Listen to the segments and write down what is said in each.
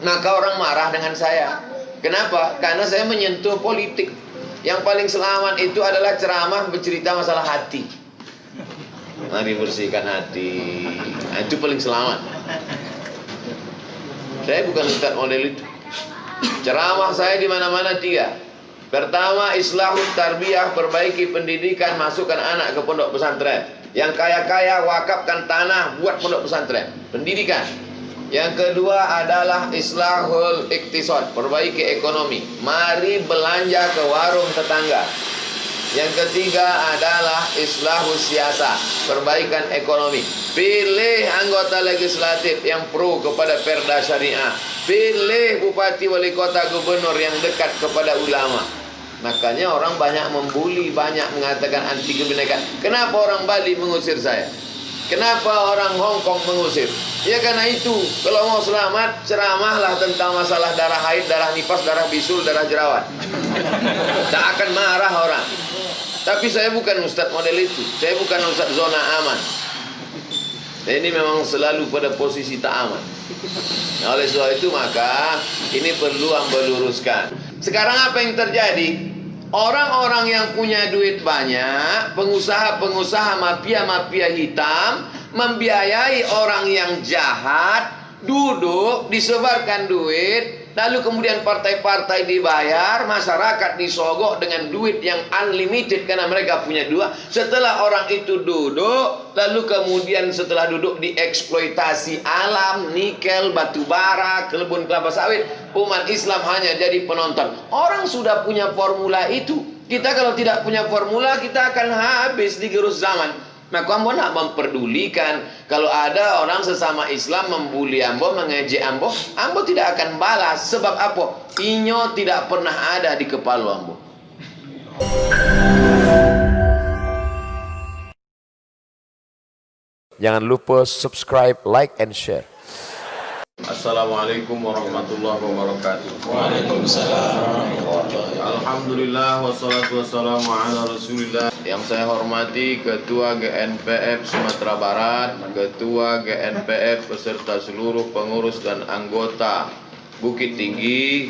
Maka orang marah dengan saya. Kenapa? Karena saya menyentuh politik. Yang paling selamat itu adalah ceramah bercerita masalah hati. Mari bersihkan hati. Nah, itu paling selamat. Saya bukan ustaz model itu. Ceramah saya di mana-mana 3. Pertama, islahut tarbiyah, perbaiki pendidikan, masukkan anak ke pondok pesantren. Yang kaya-kaya wakafkan tanah buat pondok pesantren. Pendidikan. Yang kedua adalah islahul iktisad, perbaiki ekonomi. Mari belanja ke warung tetangga. Yang ketiga adalah islahus siasa, perbaikan ekonomi. Pilih anggota legislatif yang pro kepada perda syariah. Pilih bupati, wali kota, gubernur yang dekat kepada ulama. Makanya orang banyak membuli, banyak mengatakan anti kebinekaan. Kenapa orang Bali mengusir saya? Kenapa orang Hong Kong mengusir? Ya karena itu, kalau mau selamat, ceramahlah tentang masalah darah haid, darah nifas, darah bisul, darah jerawat. Tak akan marah orang. Tapi saya bukan ustadz model itu. Saya bukan ustadz zona aman. Ini memang selalu pada posisi tak aman. Nah, oleh sebab itu maka ini perlu hamba luruskan. Sekarang apa yang terjadi? Orang-orang yang punya duit banyak, pengusaha-pengusaha mafia-mafia hitam membiayai orang yang jahat, duduk, disebarkan duit, lalu kemudian partai-partai dibayar, masyarakat disogok dengan duit yang unlimited karena mereka punya dua. Setelah orang itu duduk, lalu kemudian setelah duduk dieksploitasi alam, nikel, batu bara, kebun kelapa sawit, umat Islam hanya jadi penonton. Orang sudah punya formula itu. Kita kalau tidak punya formula, kita akan habis di gerus zaman. Maka ambo nak memperdulikan. Kalau ada orang sesama Islam membuli ambo, mengejek ambo, ambo tidak akan balas. Sebab apa? Inyo tidak pernah ada di kepala ambo. Jangan lupa subscribe, like, and share. Assalamualaikum warahmatullahi wabarakatuh. Waalaikumsalam. Alhamdulillah wassalatu wassalamu ala Rasulillah. Yang saya hormati Ketua GNPF Sumatera Barat, Ketua GNPF beserta seluruh pengurus dan anggota Bukit Tinggi,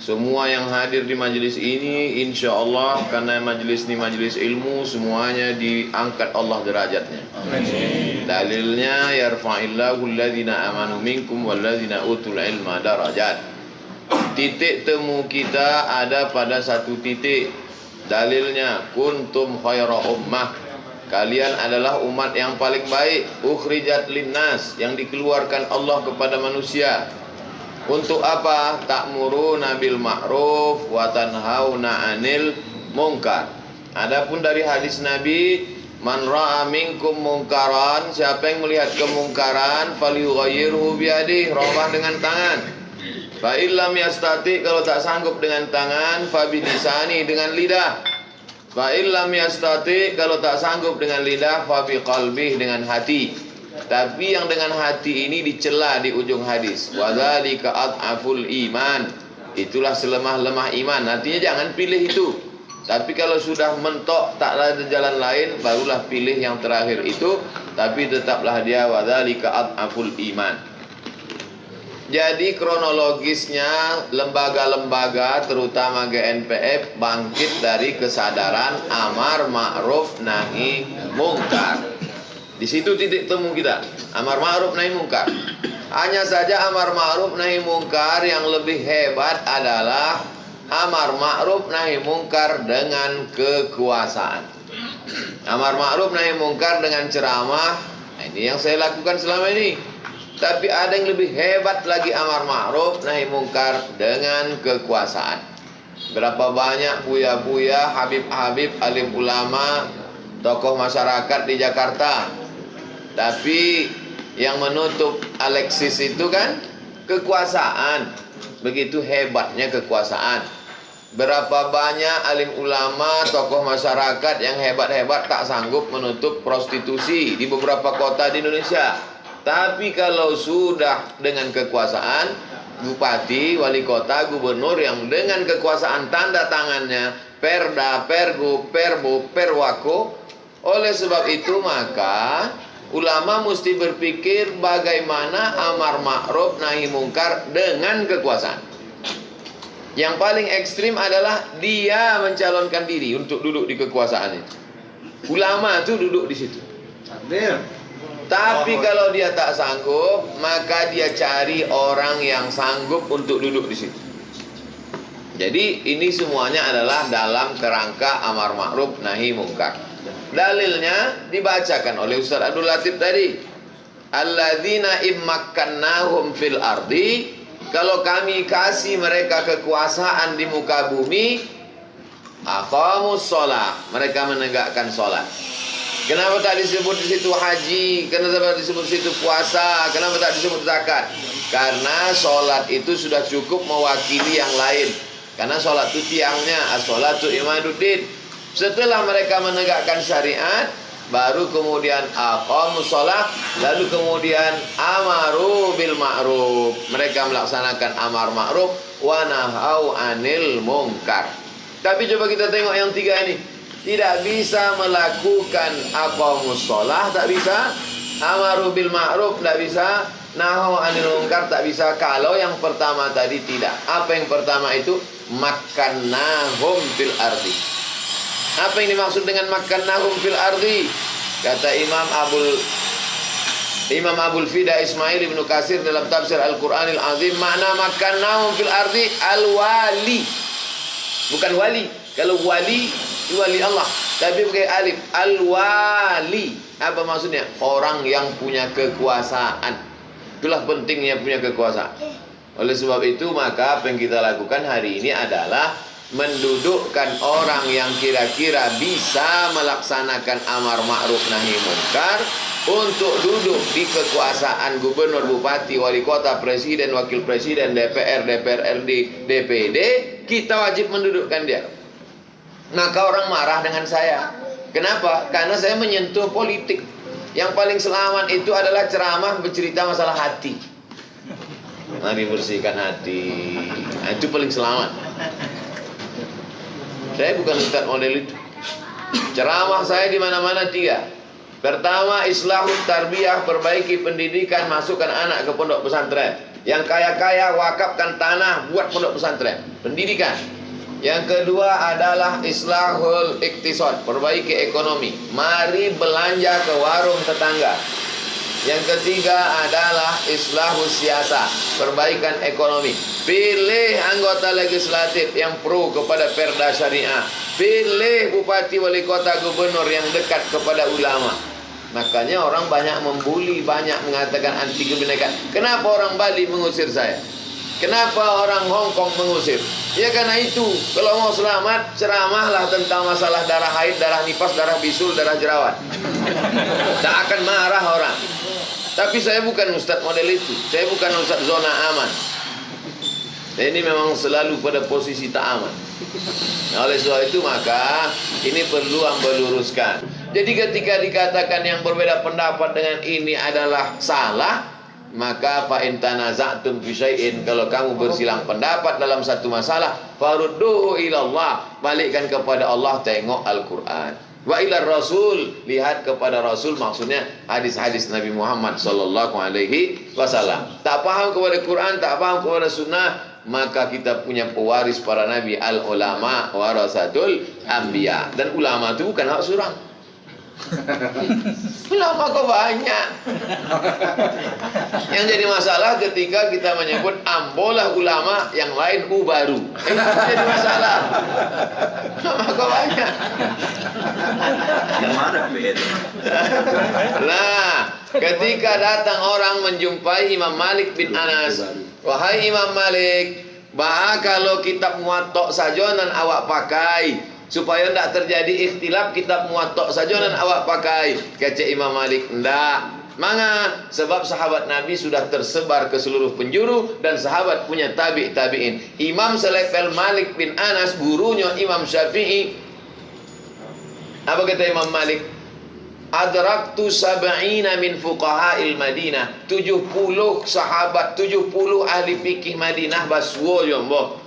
semua yang hadir di majelis ini, insya Allah karena majelis ini majelis ilmu, semuanya diangkat Allah derajatnya. Amin. Dalilnya yarfa'illahu alladhina amanu minkum walladhina utul ilma darajat. Titik temu kita ada pada satu titik. Dalilnya kuntum khaira ummah, kalian adalah umat yang paling baik, ukhrijat linnas, yang dikeluarkan Allah kepada manusia. Untuk apa? Ta'muruna bil ma'ruf wa tanhauna 'anil munkar. Adapun dari hadis Nabi, man ra'a minkum munkaran, siapa yang melihat kemungkaran, falyughayyirhu biyadihi, rubah dengan tangan. Fa illam yastati, kalau tak sanggup dengan tangan, fa bilisani, dengan lidah. Fa illam yastati, kalau tak sanggup dengan lidah, fa biqalbih, dengan hati. Tapi yang dengan hati ini dicela di ujung hadis. Wa dzalika ad'aful iman. Itulah selemah-lemah iman. Artinya jangan pilih itu. Tapi kalau sudah mentok tak ada jalan lain, barulah pilih yang terakhir itu. Tapi tetaplah dia wa dzalika ad'aful iman. Jadi kronologisnya lembaga-lembaga terutama GNPF bangkit dari kesadaran amar ma'ruf nahi mungkar. Di situ titik temu kita, amar ma'ruf nahi mungkar. Hanya saja amar ma'ruf nahi mungkar yang lebih hebat adalah amar ma'ruf nahi mungkar dengan kekuasaan. Amar ma'ruf nahi mungkar dengan ceramah, ini yang saya lakukan selama ini. Tapi ada yang lebih hebat lagi, amar ma'ruf nahi mungkar dengan kekuasaan. Berapa banyak buya-buya, habib-habib, alim ulama, tokoh masyarakat di Jakarta. Tapi yang menutup Alexis itu kan kekuasaan. Begitu hebatnya kekuasaan. Berapa banyak alim ulama, tokoh masyarakat yang hebat-hebat tak sanggup menutup prostitusi di beberapa kota di Indonesia. Tapi kalau sudah dengan kekuasaan, bupati, wali kota, gubernur yang dengan kekuasaan tanda tangannya, perda, pergub, perbu, perwako. Oleh sebab itu maka ulama mesti berpikir bagaimana amar ma'ruf nahi mungkar dengan kekuasaan. Yang paling ekstrim adalah dia mencalonkan diri untuk duduk di kekuasaan itu. Ulama itu duduk di situ. Tapi kalau dia tak sanggup, maka dia cari orang yang sanggup untuk duduk di situ. Jadi ini semuanya adalah dalam kerangka amar ma'ruf nahi mungkar. Dalilnya dibacakan oleh Ustaz Abdul Latif tadi. Alladzina immakkannahum fil ardi, kalau kami kasih mereka kekuasaan di muka bumi, aqamus shalah, mereka menegakkan salat. Kenapa tak disebut di situ haji? Kenapa tak disebut di situ puasa? Kenapa tak disebut zakat? Karena salat itu sudah cukup mewakili yang lain. Karena salat itu tiangnya, as-salatu imaduddin. Setelah mereka menegakkan syariat, baru kemudian aqamus shalah, lalu kemudian amaru bil ma'ruf. Mereka melaksanakan amar ma'ruf wa nahau anil munkar. Tapi coba kita tengok yang tiga ini. Tidak bisa melakukan aqamus shalah, tak bisa. Amaru bil ma'ruf, tak bisa. Nahau anil munkar, tak bisa. Kalau yang pertama tadi tidak. Apa yang pertama itu? Makkannahum fil ardi. Apa yang dimaksud dengan makkannahum fil ardi? Kata Imam Abul Fida Ismail Ibnu Katsir dalam tafsir Al-Qur'anil Azim, makna makkannahum fil ardi al-wali. Bukan wali. Kalau wali Allah, tapi pakai alif. Al-wali. Apa maksudnya? Orang yang punya kekuasaan. Itulah pentingnya punya kekuasaan. Oleh sebab itu, maka apa yang kita lakukan hari ini adalah mendudukkan orang yang kira-kira bisa melaksanakan amar ma'ruf nahi munkar untuk duduk di kekuasaan gubernur, bupati, wali kota, presiden, wakil presiden, DPR, DPRD, DPD. Kita wajib mendudukkan dia. Maka orang marah dengan saya. Kenapa? Karena saya menyentuh politik. Yang paling selamat itu adalah ceramah bercerita masalah hati. Mari bersihkan hati. Nah, itu paling selamat. Saya bukan ustaz model itu. Ceramah saya di mana-mana tiga. Pertama, islahut tarbiyah, perbaiki pendidikan, masukkan anak ke pondok pesantren. Yang kaya-kaya wakafkan tanah buat pondok pesantren. Pendidikan. Yang kedua adalah islahul iktisad, perbaiki ekonomi. Mari belanja ke warung tetangga. Yang ketiga adalah islahus siasa, perbaikan ekonomi. Pilih anggota legislatif yang pro kepada perda syariah. Pilih bupati, wali kota, gubernur yang dekat kepada ulama. Makanya orang banyak membuli, banyak mengatakan anti kebinekaan. Kenapa orang Bali mengusir saya? Kenapa orang Hong Kong mengusir? Ya karena itu. Kalau mau selamat, ceramahlah tentang masalah darah haid, darah nifas, darah bisul, darah jerawat. Tak akan marah orang. Tapi saya bukan ustaz model itu. Saya bukan ustaz zona aman. Saya ini memang selalu pada posisi tak aman. Nah, oleh sebab itu maka ini perlu hamba luruskan. Jadi ketika dikatakan yang berbeda pendapat dengan ini adalah salah, maka fa in tanaza'tum fi syai'in, kalau kamu bersilang pendapat dalam satu masalah, farudduhu ila Allah, balikkan kepada Allah, tengok Al-Qur'an. Wa ila Rasul, lihat kepada Rasul, maksudnya hadis-hadis Nabi Muhammad sallallahu alaihi wasallam. Tak paham kepada Quran, tak paham kepada sunnah, maka kita punya pewaris para nabi, al ulama warasatul anbiya. Dan ulama itu bukan hak surang. Ulama kok banyak. Yang jadi masalah ketika kita menyebut ambolah ulama, yang lain baru. Itu jadi masalah. Ulama kok banyak. Nah, ketika datang orang menjumpai Imam Malik bin Anas, wahai Imam Malik, kalau kitab Muwatta saja nan awak pakai, supaya tidak terjadi ikhtilaf, kitab Muwatta saja dan awak pakai. Kata Imam Malik, ndak. Manga, sebab sahabat Nabi sudah tersebar ke seluruh penjuru dan sahabat punya tabi'in. Imam selevel Malik bin Anas, gurunya Imam Syafi'i. Apa kata Imam Malik? Adraktu sab'ina min fuqaha'il Madinah. 70 sahabat, 70 ahli fikih Madinah baswo jombo.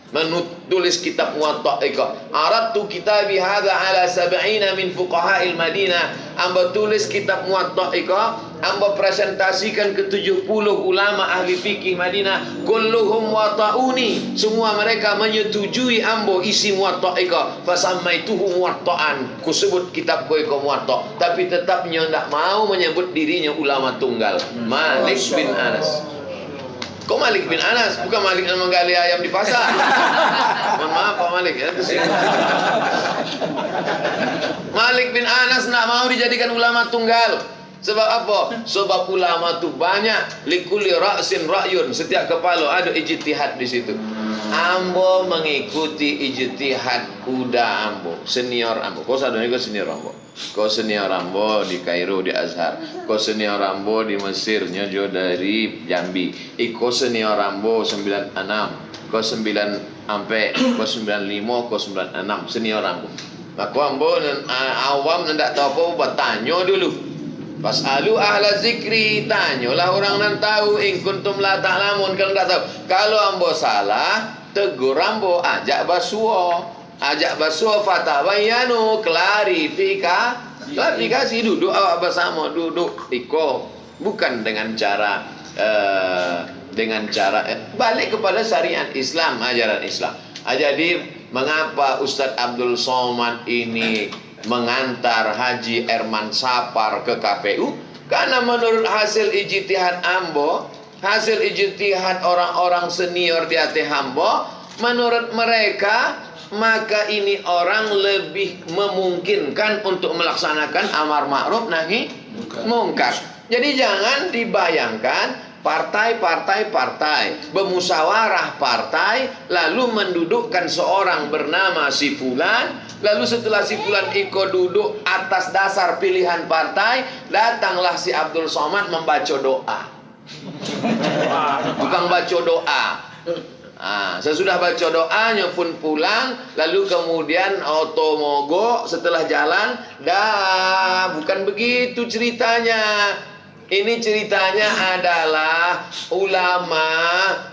menulis kitab Muwatta iko. Aradtu kitabi hadza ala 70 min fuqaha'il Madinah. Amba tulis kitab Muwatta iko, amba presentasikan ke 70 ulama ahli fikih Madinah. Kulluhum wata'uni, semua mereka menyetujui ambo isi Muwatta iko. Fasammaituhu Muwatta'an, ku sebut kitabku iko Muwatta, tapi tetapnya ndak mau menyebut dirinya ulama tunggal. Malik bin Anas. Kok Malik bin Anas? Bukan Malik yang menggali ayam di pasar. Mohon maaf Pak Malik ya. Malik bin Anas tidak mau dijadikan ulama tunggal. Sebab apa? Sebab ulama itu banyak. Likulli ra'sin ra'yun. Setiap kepala ada ijtihad di situ. Ambo mengikuti ijtihad kuda ambo, senior ambo. Kau sadar ni kau senior ambo. Kau senior ambo di Kairo di Azhar. Kau senior ambo di Mesir nyojo dari Jambi. Iko senior ambo 96. Kau 9 ampe, kau 95, kau 96 senior ambo. Maka ambo awam ndak tahu apa bertanya dulu. Fas'alu ahla zikri, tanyalah orang yang tahu. In kuntum la ta'lamun, kalau tidak tahu. Kalau ambo salah, tegur ambo, ajak basuo, fatabayanu, klarifikasi, duduk awak bersama, duduk iko, bukan dengan cara balik kepada syariat Islam, ajaran Islam. Jadi mengapa Ustadz Abdul Somad ini mengantar Haji Erman Sapar ke KPU? Karena menurut hasil ijtihad ambo, hasil ijtihad orang-orang senior di hati ambo, menurut mereka maka ini orang lebih memungkinkan untuk melaksanakan amar ma'ruf nahi mungkar. Jadi jangan dibayangkan partai bermusyawarah partai lalu mendudukkan seorang bernama si fulan, lalu setelah si fulan iko duduk atas dasar pilihan partai, datanglah si Abdul Somad membaca doa. Bukan baca doa. Sesudah baca doanya pun pulang, lalu kemudian otomogo setelah jalan, bukan begitu ceritanya. Ini ceritanya adalah ulama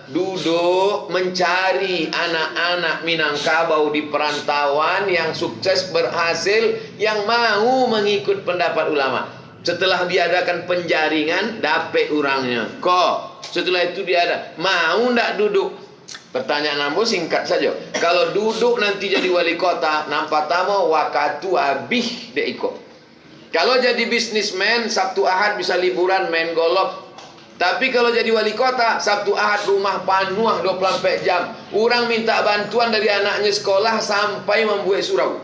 duduk mencari anak-anak Minangkabau di perantauan yang sukses berhasil, yang mau mengikut pendapat ulama. Setelah diadakan penjaringan, dapet orangnya. Kok setelah itu dia ada, mau ndak duduk? Pertanyaan ambo singkat saja. Kalau duduk nanti jadi wali kota, nampak tamu wakatu abih deiko. Kalau jadi bisnismen, Sabtu Ahad bisa liburan main golf. Tapi kalau jadi wali kota, Sabtu Ahad rumah penuh 24 jam. Orang minta bantuan dari anaknya sekolah sampai membuat surau.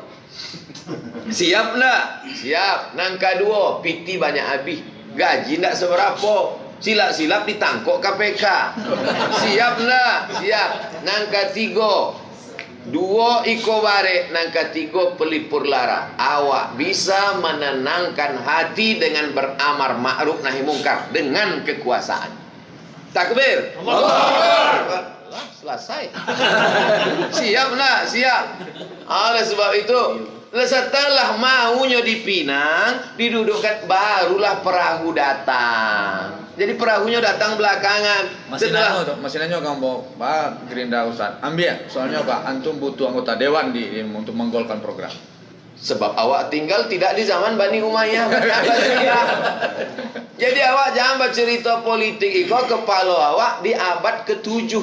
Siap enggak? Siap. Nangka 2, piti banyak habis. Gaji enggak seberapa. Silap-silap ditangkok KPK. Siap enggak? Siap. Nangka 3, 2 iko bare, nangka 3 pelipur lara. Awak bisa menenangkan hati dengan beramar ma'ruf nahi mungkar dengan kekuasaan. Takbir. Allahu Akbar. Selesai. Siap nak? Siap. Oleh sebab itu, setelah maunya dipinang, didudukkan, barulah perahu datang. Jadi perahunya datang belakangan. Masih nanya kamu Pak Gerindra Ustaz. Ambil, soalnya Pak antum butuh anggota dewan untuk menggolkan program. Sebab awak tinggal tidak di zaman Bani Umayyah. Jadi awak jangan bercerita politik itu, kepala awak di abad ke-7.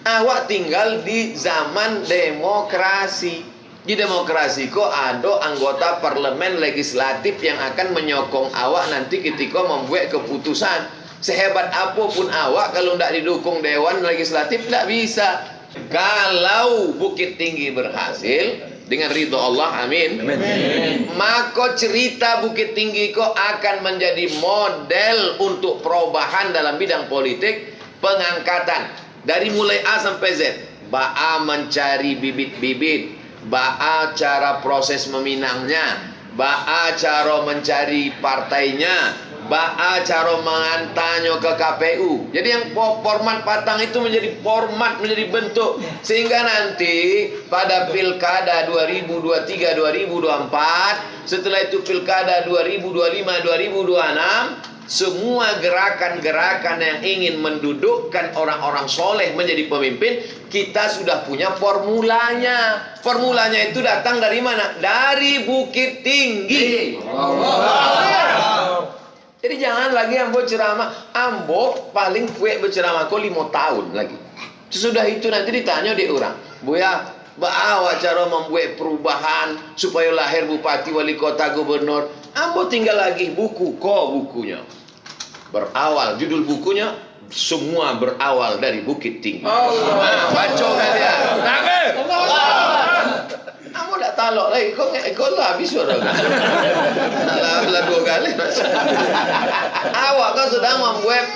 Awak tinggal di zaman demokrasi. Di demokrasi kok ada anggota parlemen legislatif yang akan menyokong awak nanti ketika membuat keputusan. Sehebat apapun awak, kalau tidak didukung dewan legislatif tidak bisa. Kalau Bukit Tinggi berhasil dengan ridho Allah, amin, maka cerita Bukit Tinggi kok akan menjadi model untuk perubahan dalam bidang politik, pengangkatan dari mulai A sampai Z. Ba'a mencari bibit-bibit, ba'a cara proses meminangnya, ba'a cara mencari partainya, ba'a cara mengantarnya ke KPU. Jadi yang format patang itu menjadi format, menjadi bentuk, sehingga nanti pada pilkada 2023-2024, setelah itu pilkada 2025-2026, semua gerakan-gerakan yang ingin mendudukkan orang-orang soleh menjadi pemimpin, kita sudah punya formulanya. Formulanya itu datang dari mana? Dari Bukit Tinggi. Jadi jangan lagi ambo ceramah. Ambo paling kue berceramah kok 5 tahun lagi. Sesudah itu nanti ditanya di orang, Buya, bagaimana cara membuat perubahan supaya lahir bupati, wali kota, gubernur? Ambo tinggal lagi bukunya. Berawal, judul bukunya semua berawal dari Bukit Tinggi. Baca kalian. Ambo tak talok lagi. Kau lah habis suara. Lah 2 kali. Awak kau sedang membuat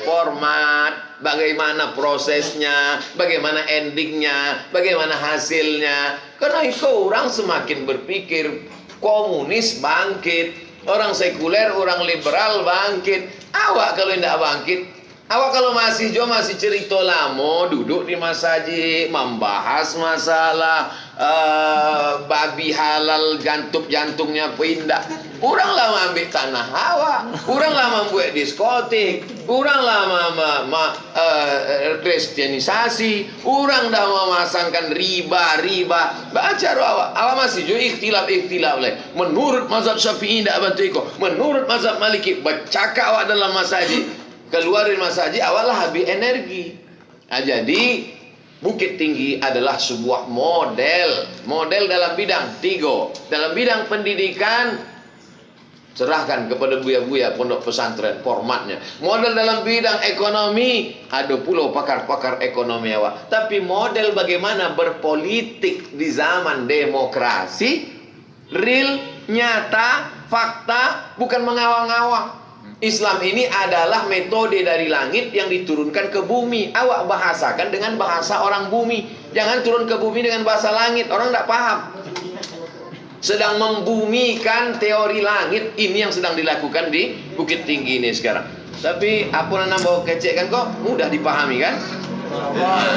format. Bagaimana prosesnya, bagaimana endingnya, bagaimana hasilnya. Karena itu orang semakin berpikir komunis bangkit, orang sekuler, orang liberal bangkit. Awak kalau tidak bangkit, awak kalau masih cerita lama, duduk di masjid membahas masalah babi halal, jantungnya pindah. Orang lama ambil tanah awak, orang lama membuat diskotik, orang lama kristianisasi, orang dah memasangkan riba. Baca awak masih juga ikhtilaf leh. Menurut mazhab Syafi'i tidak bantu iko, menurut mazhab Maliki bercakap awak dalam masjid, keluar dari masjid awak lah habis energi. Nah, jadi Bukit Tinggi adalah sebuah model dalam bidang 3. Dalam bidang pendidikan, serahkan kepada buya-buya pondok pesantren formatnya. Model dalam bidang ekonomi, ada pula pakar-pakar ekonomi awak. Tapi model bagaimana berpolitik di zaman demokrasi, real, nyata, fakta, bukan mengawang-awang. Islam ini adalah metode dari langit yang diturunkan ke bumi. Awak bahasakan dengan bahasa orang bumi. Jangan turun ke bumi dengan bahasa langit. Orang tidak paham. Sedang membumikan teori langit. Ini yang sedang dilakukan di Bukit Tinggi ini sekarang. Tapi apa yang bawa kecek kan kok mudah dipahami kan?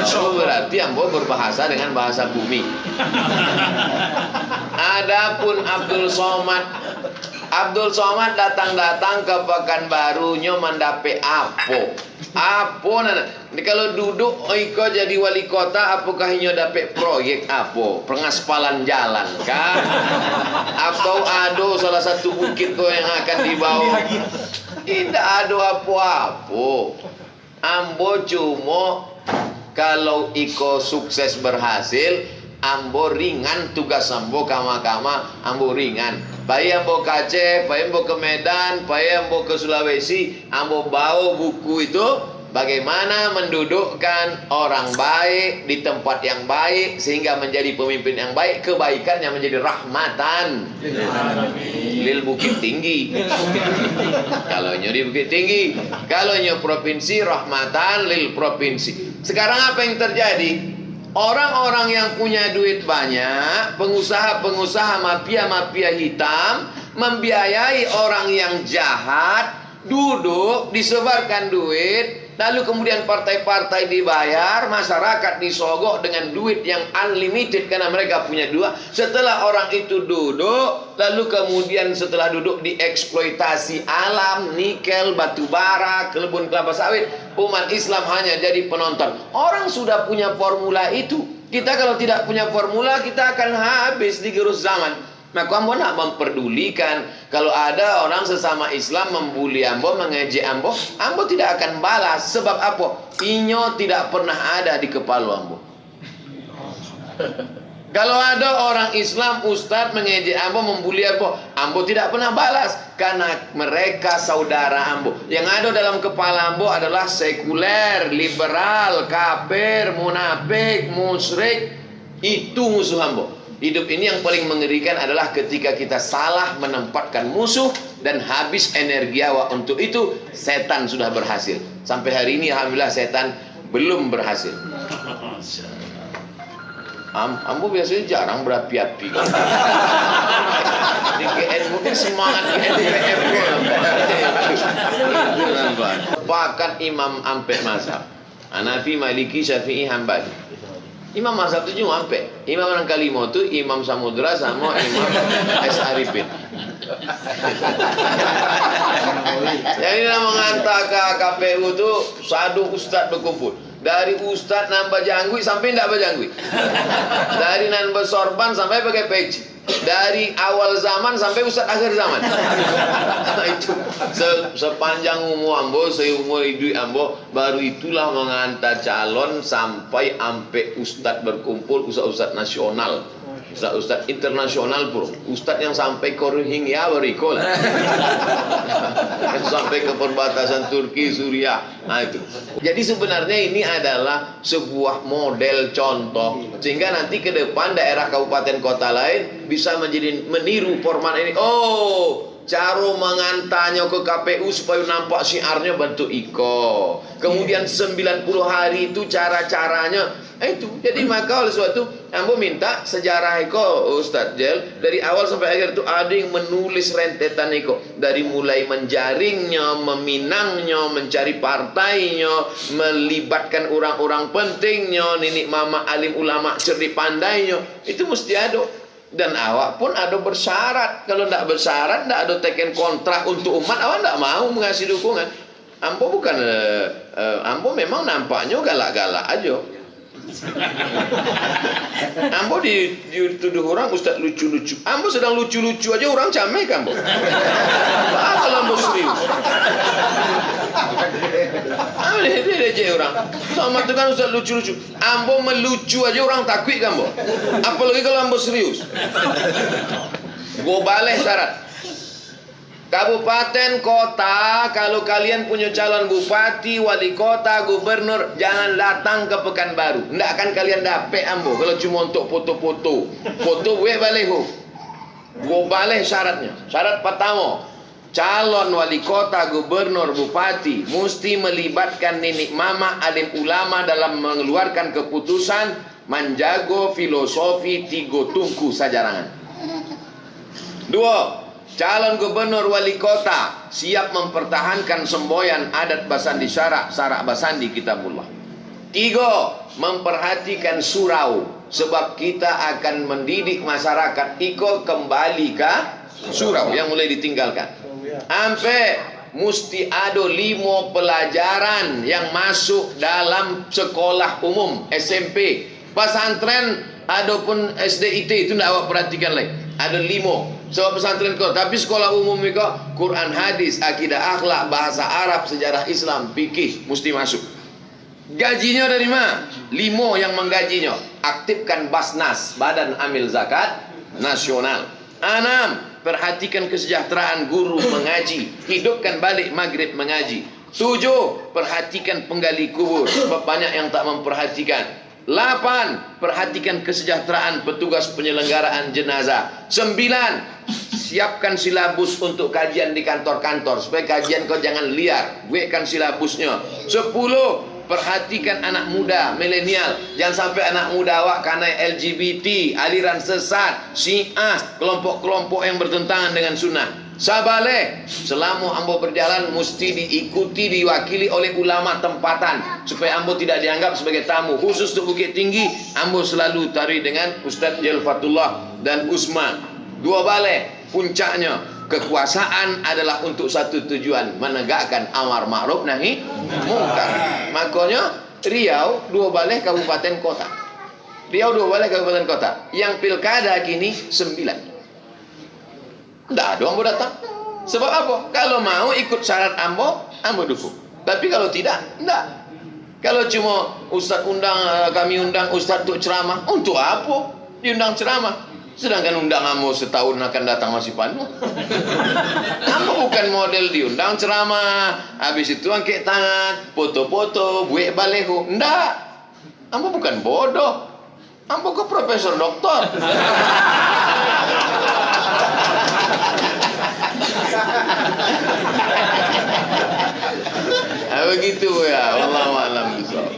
So berarti ambo berbahasa dengan bahasa bumi. Adapun Abdul Somad datang ke Pekanbaru nyo mendapat apa nana. Kalau duduk iko jadi wali kota, apakah nyo dapat proyek apa? Pengaspalan jalan kah? Atau ada salah satu bukit ko yang akan dibawa? Tidak ada apa-apa. Ambo cuma kalau iko sukses berhasil, ambo ringan tugas ambo kama ambo ringan. Payah ambo ke Aceh, payah ambo ke Medan, payah ambo ke Sulawesi, ambo bawa buku itu bagaimana mendudukkan orang baik di tempat yang baik sehingga menjadi pemimpin yang baik, kebaikannya menjadi rahmatan lil Bukit Tinggi. Kalau nyo di Bukit Tinggi, kalau nyo provinsi, rahmatan lil provinsi. Sekarang apa yang terjadi? Orang-orang yang punya duit banyak, pengusaha-pengusaha mafia-mafia hitam membiayai orang yang jahat, duduk, disebarkan duit, lalu kemudian partai-partai dibayar, masyarakat disogok dengan duit yang unlimited karena mereka punya dua. Setelah orang itu duduk, lalu kemudian setelah duduk dieksploitasi alam, nikel, batu bara, kebun kelapa sawit, umat Islam hanya jadi penonton. Orang sudah punya formula itu. Kita kalau tidak punya formula, kita akan habis digerus zaman. Maka ambo nak memperdulikan kalau ada orang sesama Islam membuli ambo, mengejek ambo, ambo tidak akan balas. Sebab apa? Inyo tidak pernah ada di kepala ambo. Kalau ada orang Islam, ustaz mengejek ambo, membuli ambo tidak pernah balas. Karena mereka saudara ambo. Yang ada dalam kepala ambo adalah sekuler, liberal, kafir, munafik, musyrik. Itu musuh ambo. Hidup ini yang paling mengerikan adalah ketika kita salah menempatkan musuh dan habis energi awak untuk itu. Setan sudah berhasil. Sampai hari ini alhamdulillah setan belum berhasil. Ambo biasanya jarang berapi-api. Di GN mungkin semangat GN. Bahkan Imam Ampek mazhab Hanafi, Maliki, Syafi'i, Hambali. Imam mazhab itu cuma Ampek. Imam yang kelima itu Imam Samudra sama Imam S. Arifin. Jadi menghantar ke KPU tu satu ustaz berkumpul. Dari ustaz nambah janggut sampai tidak berjanggut. Dari nambah sorban sampai pakai peci. Dari awal zaman sampai ustaz akhir zaman. Itu sepanjang umur ambo, seumur hidup ambo, baru itulah menghantar calon sampai ustaz berkumpul, ustaz nasional. Ustaz internasional bro, ustaz yang sampai ke Rohingya berikol, sampai ke perbatasan Turki, Suriah, nah itu. Jadi sebenarnya ini adalah sebuah model contoh, sehingga nanti ke depan daerah kabupaten kota lain bisa menjadi meniru format ini. Oh, cara mengantarnya ke KPU supaya nampak syiarnya bentuk iko. Kemudian 90 hari itu cara-caranya. Itu. Jadi maka oleh sebab itu ambo minta sejarah iko Ustaz Jel dari awal sampai akhir itu ada yang menulis rentetan iko, dari mulai menjaringnya, meminangnya, mencari partainya, melibatkan orang-orang pentingnya, nenek mama alim ulama cerdik pandainya, itu mesti ada. Dan awak pun ada bersyarat. Kalau tidak bersyarat, tidak ada teken kontrak untuk umat, awak tidak mau mengasih dukungan. Ambo bukan ambo memang nampaknya galak-galak aja. Ambo dituduh orang ustaz lucu-lucu. Ambo sedang lucu-lucu aja orang camek ambo. Kalau ambo serius. Ambo dia orang. Sama tu kan ustaz lucu-lucu. Ambo melucu aja orang takut ambo. Apalagi kalau ambo serius. Gua balik syarat. Kabupaten kota, kalau kalian punya calon bupati, wali kota, gubernur, jangan datang ke Pekanbaru. Tidak akan kalian dapat ambo kalau cuma untuk foto-foto. Foto gue baleho. Gue balik syaratnya. Syarat pertama, calon wali kota, gubernur, bupati mesti melibatkan nenek mama alim ulama dalam mengeluarkan keputusan, menjago filosofi tigo tungku sajarangan. 2. Calon gubernur wali kota siap mempertahankan semboyan adat Basandi Syarak, Sarak Basandi Kitabullah. 3. Memperhatikan surau, sebab kita akan mendidik masyarakat iko kembali ke surau yang mulai ditinggalkan. Sampai mesti ada 5 pelajaran yang masuk dalam sekolah umum, SMP, pesantren, adapun SDIT itu tidak awak perhatikan lagi. Ada 5. Sebab pesantren kau, tapi sekolah umum itu Quran, hadis, akidah, akhlak, bahasa Arab, sejarah Islam, fikih mesti masuk. Gajinya dari mana? 5 yang menggajinya. Aktifkan Basnas, Badan Amil Zakat Nasional. 6. Perhatikan kesejahteraan guru mengaji, hidupkan balik maghrib mengaji. 7. Perhatikan penggali kubur, sebab banyak yang tak memperhatikan. 8. Perhatikan kesejahteraan petugas penyelenggaraan jenazah. 9. Siapkan silabus untuk kajian di kantor-kantor, supaya kajian kau jangan liar. Buatkan silabusnya. 10. Perhatikan anak muda, milenial. Jangan sampai anak muda awak karena LGBT, aliran sesat, Syiah, kelompok-kelompok yang bertentangan dengan sunnah. Sabale, selama ambo berjalan mesti diikuti, diwakili oleh ulama tempatan, supaya ambo tidak dianggap sebagai tamu. Khusus untuk Bukit Tinggi, ambo selalu tari dengan Ustaz Jelfatullah dan Usman. 2 bale, puncaknya kekuasaan adalah untuk satu tujuan, menegakkan amar ma'ruf nahi mungkar. Makanya Riau 2 bale kabupaten kota. Riau 2 bale kabupaten kota. Yang pilkada kini 9. Tidak ada ambo datang. Sebab apa? Kalau mau ikut syarat ambo dukung. Tapi kalau tidak, tidak. Kalau cuma ustaz kami undang ustaz untuk ceramah, untuk apa diundang ceramah? Sedangkan undang ambo setahun akan datang masih penuh. Ambo bukan model diundang ceramah, habis itu angkat tangan, foto-foto, buat baleho. Tidak. Ambo bukan bodoh. Ambo ke profesor doktor. Begitu ya, wallahu a'lam bishawab.